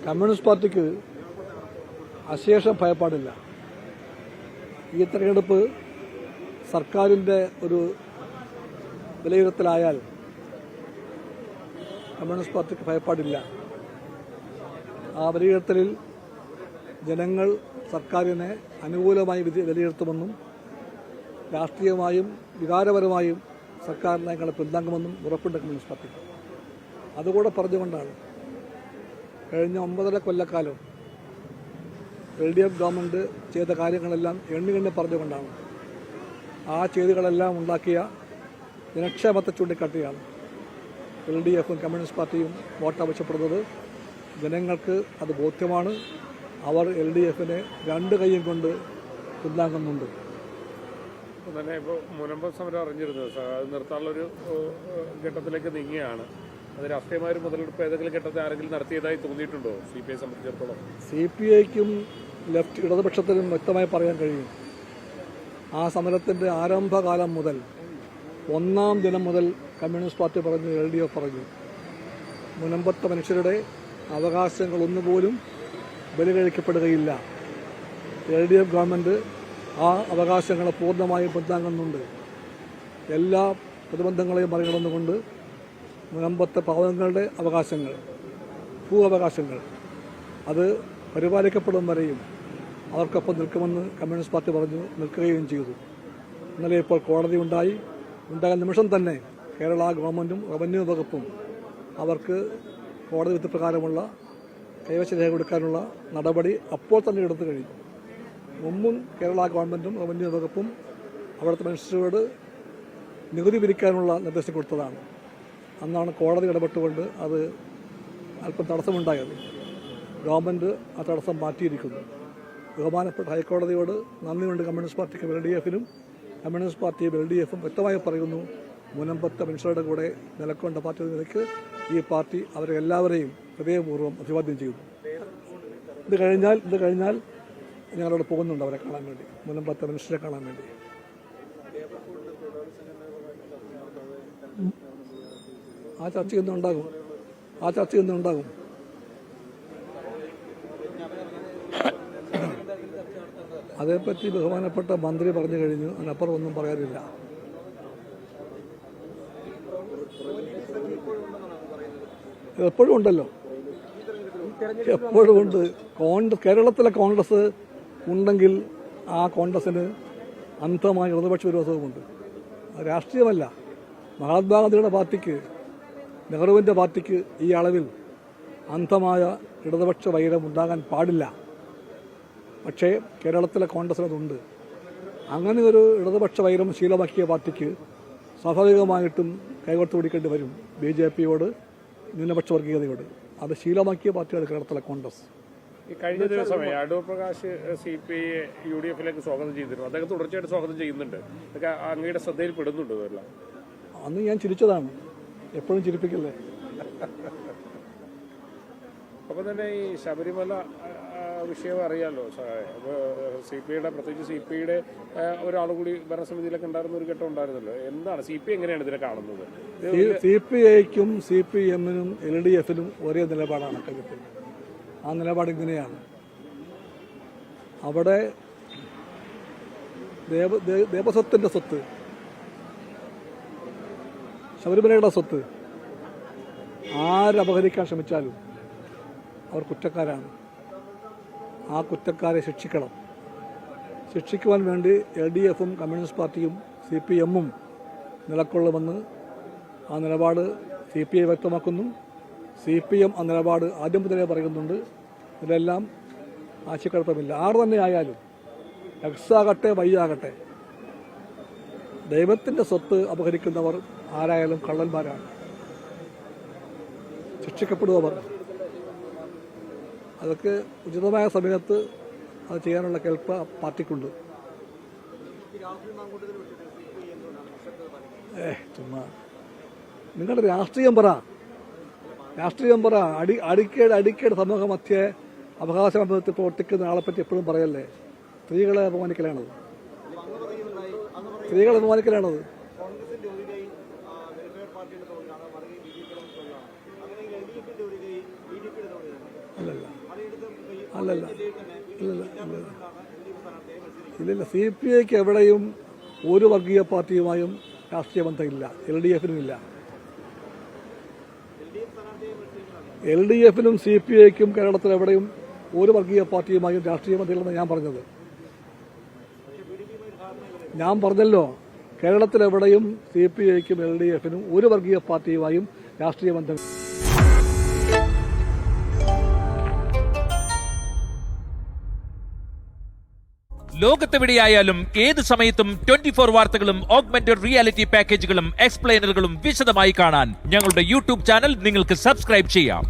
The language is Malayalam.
കമ്മ്യൂണിസ്റ്റ് പാർട്ടിക്ക് അശേഷം ഭയപ്പാടില്ല. ഈ തെരഞ്ഞെടുപ്പ് സർക്കാരിൻ്റെ ഒരു വിലയിരുത്തലായാൽ കമ്മ്യൂണിസ്റ്റ് പാർട്ടിക്ക് ഭയപ്പാടില്ല. ആ വിലയിരുത്തലിൽ ജനങ്ങൾ സർക്കാരിനെ അനുകൂലമായി വിലയിരുത്തുമെന്നും രാഷ്ട്രീയമായും വികാരപരമായും സർക്കാർ നയങ്ങളെ പിന്താങ്ങുമെന്നും ഉറപ്പുണ്ട് കമ്മ്യൂണിസ്റ്റ് പാർട്ടിക്ക്. അതുകൂടെ പറഞ്ഞുകൊണ്ടാണ് കഴിഞ്ഞ 9.5 കൊല്ലക്കാലം LDF ഗവൺമെൻറ് ചെയ്ത കാര്യങ്ങളെല്ലാം എണ്ണി പറഞ്ഞുകൊണ്ടാണ് ആ ചെയ്തികളെല്ലാം ഉണ്ടാക്കിയ ജനക്ഷേമത്തെ ചൂണ്ടിക്കാട്ടിയാണ് LDFും കമ്മ്യൂണിസ്റ്റ് പാർട്ടിയും വോട്ട് ആവശ്യപ്പെടുന്നത്. ജനങ്ങൾക്ക് അത് ബോധ്യമാണ്. അവർ LDFിനെ 2 കൈയും കൊണ്ട് പിന്താങ്ങുന്നുണ്ട്. തന്നെ ഇപ്പോൾ മുനമ്പം സമരം അറിഞ്ഞിരുന്നത് അത് നിർത്താനുള്ളൊരു ഘട്ടത്തിലേക്ക് നീങ്ങിയാണ്. അത് രാഷ്ട്രീയമായ മുതലെടുപ്പ് ഏതെങ്കിലും ഘട്ടത്തിൽ ആരെങ്കിലും നടത്തിയതായി തോന്നിയിട്ടുണ്ടോ CPI സംബന്ധിച്ചിടത്തോളം? CPIക്കും ഇടതുപക്ഷത്തിനും വ്യക്തമായി പറയാൻ കഴിയും. ആ സമരത്തിന്റെ ആരംഭകാലം മുതൽ 1-ാം ദിനം മുതൽ കമ്മ്യൂണിസ്റ്റ് പാർട്ടി പറഞ്ഞു, LDF പറഞ്ഞു, മുനമ്പത്തെ മനുഷ്യരുടെ അവകാശങ്ങൾ ഒന്നുപോലും ബലികഴിക്കപ്പെടുകയില്ല. LDF ഗവൺമെന്റ് ആ അവകാശങ്ങളെ പൂർണ്ണമായും പിന്താങ്ങുന്നുണ്ട്. എല്ലാ പ്രതിബന്ധങ്ങളെയും മറികടന്നുകൊണ്ട് മുനമ്പത്തെ പാവങ്ങളുടെ അവകാശങ്ങൾ, ഭൂവകാശങ്ങൾ അത് പരിപാലിക്കപ്പെടും വരെയും അവർക്കൊപ്പം നിൽക്കുമെന്ന് കമ്മ്യൂണിസ്റ്റ് പാർട്ടി പറഞ്ഞു, നിൽക്കുകയും ചെയ്തു. ഇന്നലെ ഇപ്പോൾ കോടതി ഉണ്ടായ നിമിഷം തന്നെ കേരള ഗവൺമെന്റും റവന്യൂ വകുപ്പും അവർക്ക് കോടതി വിധി പ്രകാരമുള്ള കൈവശ രേഖ കൊടുക്കാനുള്ള നടപടി അപ്പോൾ തന്നെ എടുത്തു കഴിഞ്ഞു. മുമ്പും കേരള ഗവൺമെന്റും റവന്യൂ വകുപ്പും അവിടുത്തെ മനുഷ്യരോട് നികുതി പിരിക്കാനുള്ള നിർദ്ദേശം കൊടുത്തതാണ്. അന്നാണ് കോടതി ഇടപെട്ടുകൊണ്ട് അത് അല്പം തടസ്സമുണ്ടായത്. ഗവൺമെന്റ് ആ തടസ്സം മാറ്റിയിരിക്കുന്നു. ബഹുമാനപ്പെട്ട ഹൈക്കോടതിയോട് നന്ദിയുണ്ട് കമ്മ്യൂണിസ്റ്റ് പാർട്ടിക്കും LDFിനും. കമ്മ്യൂണിസ്റ്റ് പാർട്ടിയും LDFും വ്യക്തമായി പറയുന്നു, മുനമ്പത്തെ മനുഷ്യരുടെ കൂടെ നിലകൊണ്ട പാർട്ടി നിലയ്ക്ക് ഈ പാർട്ടി അവരെ എല്ലാവരെയും ഹൃദയപൂർവ്വം അഭിവാദ്യം ചെയ്യുന്നു. ഇത് കഴിഞ്ഞാൽ ഞങ്ങളവിടെ പോകുന്നുണ്ട് അവരെ കാണാൻ വേണ്ടി, മുനമ്പത്തെ മനുഷ്യരെ കാണാൻ വേണ്ടി. ആ ചർച്ച ഇന്നുണ്ടാകും. അതേപ്പറ്റി ബഹുമാനപ്പെട്ട മന്ത്രി പറഞ്ഞു കഴിഞ്ഞു. അതിനപ്പുറം ഒന്നും പറയാനില്ല. എപ്പോഴും ഉണ്ടല്ലോ, എപ്പോഴും ഉണ്ട്. കേരളത്തിലെ കോൺഗ്രസ് ഉണ്ടെങ്കിൽ ആ കോൺഗ്രസിന് അന്ധമായ ഇടതുപക്ഷ വിരോധവുമുണ്ട്. രാഷ്ട്രീയമല്ല. മഹാത്മാഗാന്ധിയുടെ പാർട്ടിക്ക്, നെഹ്റുവിൻ്റെ പാർട്ടിക്ക് ഈ അളവിൽ അന്ധമായ ഇടതുപക്ഷ വൈരം ഉണ്ടാകാൻ പാടില്ല. പക്ഷേ കേരളത്തിലെ കോൺഗ്രസിന് അതുണ്ട്. അങ്ങനെ ഒരു ഇടതുപക്ഷ വൈരം ശീലമാക്കിയ പാർട്ടിക്ക് സ്വാഭാവികമായിട്ടും കൈകോർത്ത് പിടിക്കേണ്ടി വരും BJPയോട്, ന്യൂനപക്ഷ വർഗീയതയോട്. അത് ശീലമാക്കിയ പാർട്ടിയാണ് കേരളത്തിലെ കോൺഗ്രസ്. ഈ കഴിഞ്ഞ ദിവസമേ അടൂർ പ്രകാശ് CPI UDFിലേക്ക് സ്വാഗതം ചെയ്തിരുന്നു. അദ്ദേഹം തുടർച്ചയായിട്ട് സ്വാഗതം ചെയ്യുന്നുണ്ട്. അതൊക്കെ അങ്ങയുടെ ശ്രദ്ധയിൽ പെടുന്നുണ്ട്. ഇതെല്ലാം അന്ന് ഞാൻ ചിരിച്ചതാണ്. എപ്പോഴും ചിരിപ്പിക്കല്ലേ. അപ്പോൾ തന്നെ ഈ ശബരിമല വിഷയം അറിയാമല്ലോ. CPIയുടെ പ്രത്യേകിച്ച് CPIയുടെ ഒരാൾ കൂടി ഭരണസമിതിയിലൊക്കെ ഉണ്ടായിരുന്ന ഒരു ഘട്ടം ഉണ്ടായിരുന്നല്ലോ. എന്താണ് CPI എങ്ങനെയാണ് ഇതിനെ കാണുന്നത്? CPIക്കും CPMനും LDFിനും ഒരേ നിലപാടാണ് കാര്യത്തിൽ. ആ നിലപാട് ഇങ്ങനെയാണ്. അവിടെ ദേവസ്വത്തിന്റെ സ്വത്ത്, ശബരിമലയുടെ സ്വത്ത് ആരപഹരിക്കാൻ ശ്രമിച്ചാലും അവർ കുറ്റക്കാരാണ്. ആ കുറ്റക്കാരെ ശിക്ഷിക്കണം. ശിക്ഷിക്കുവാൻ വേണ്ടി LDFും കമ്മ്യൂണിസ്റ്റ് പാർട്ടിയും CPMും നിലകൊള്ളുമെന്ന് ആ നിലപാട് CPI വ്യക്തമാക്കുന്നു. CPM ആ നിലപാട് ആദ്യം മുതലേ പറയുന്നുണ്ട്. ഇതിലെല്ലാം ആശയക്കുഴപ്പമില്ല. ആർ തന്നെ ആയാലും, X ആകട്ടെ Y ആകട്ടെ, ദൈവത്തിന്റെ സ്വത്ത് അപഹരിക്കുന്നവർ ആരായാലും കള്ളന്മാരാണ്, ശിക്ഷിക്കപ്പെടുന്നവർ. അതൊക്കെ ഉചിതമായ സമയത്ത് അത് ചെയ്യാനുള്ള കെൽപ്പ പാർട്ടിക്കുണ്ട്. ചുമ്മാ നിങ്ങളുടെ രാഷ്ട്രീയം പറ. അടിക്കേട് സമൂഹ മധ്യേ അവകാശബന്ധത്തിൽ പ്രവർത്തിക്കുന്ന ആളെപ്പറ്റി എപ്പോഴും പറയല്ലേ. സ്ത്രീകളെ അപമാനിക്കലാണത്. അല്ലല്ല. അല്ലല്ല ഇല്ലില്ല CPIക്ക് എവിടെയും ഒരു വർഗീയ പാർട്ടിയുമായും രാഷ്ട്രീയ ബന്ധമില്ല. LDFനും ഇല്ല. LDFനും CPIക്കും കേരളത്തിൽ എവിടെയും ഒരു വർഗീയ പാർട്ടിയുമായും രാഷ്ട്രീയ ബന്ധമില്ലെന്ന് ഞാൻ പറഞ്ഞത്. ഞാൻ പറഞ്ഞല്ലോ, കേരളത്തിലെവിടെയും CPIക്കും LDFനും ഒരു വർഗീയ പാർട്ടിയുമായും രാഷ്ട്രീയ ബന്ധം. ലോകത്തെവിടെയായാലും ഏത് സമയത്തും 24 വാർത്തകളും ഓഗ്മെന്റഡ് റിയാലിറ്റി പാക്കേജുകളും എക്സ്പ്ലെയിനറുകളും വിശദമായി കാണാൻ ഞങ്ങളുടെ യൂട്യൂബ് ചാനൽ നിങ്ങൾക്ക് സബ്സ്ക്രൈബ് ചെയ്യാം.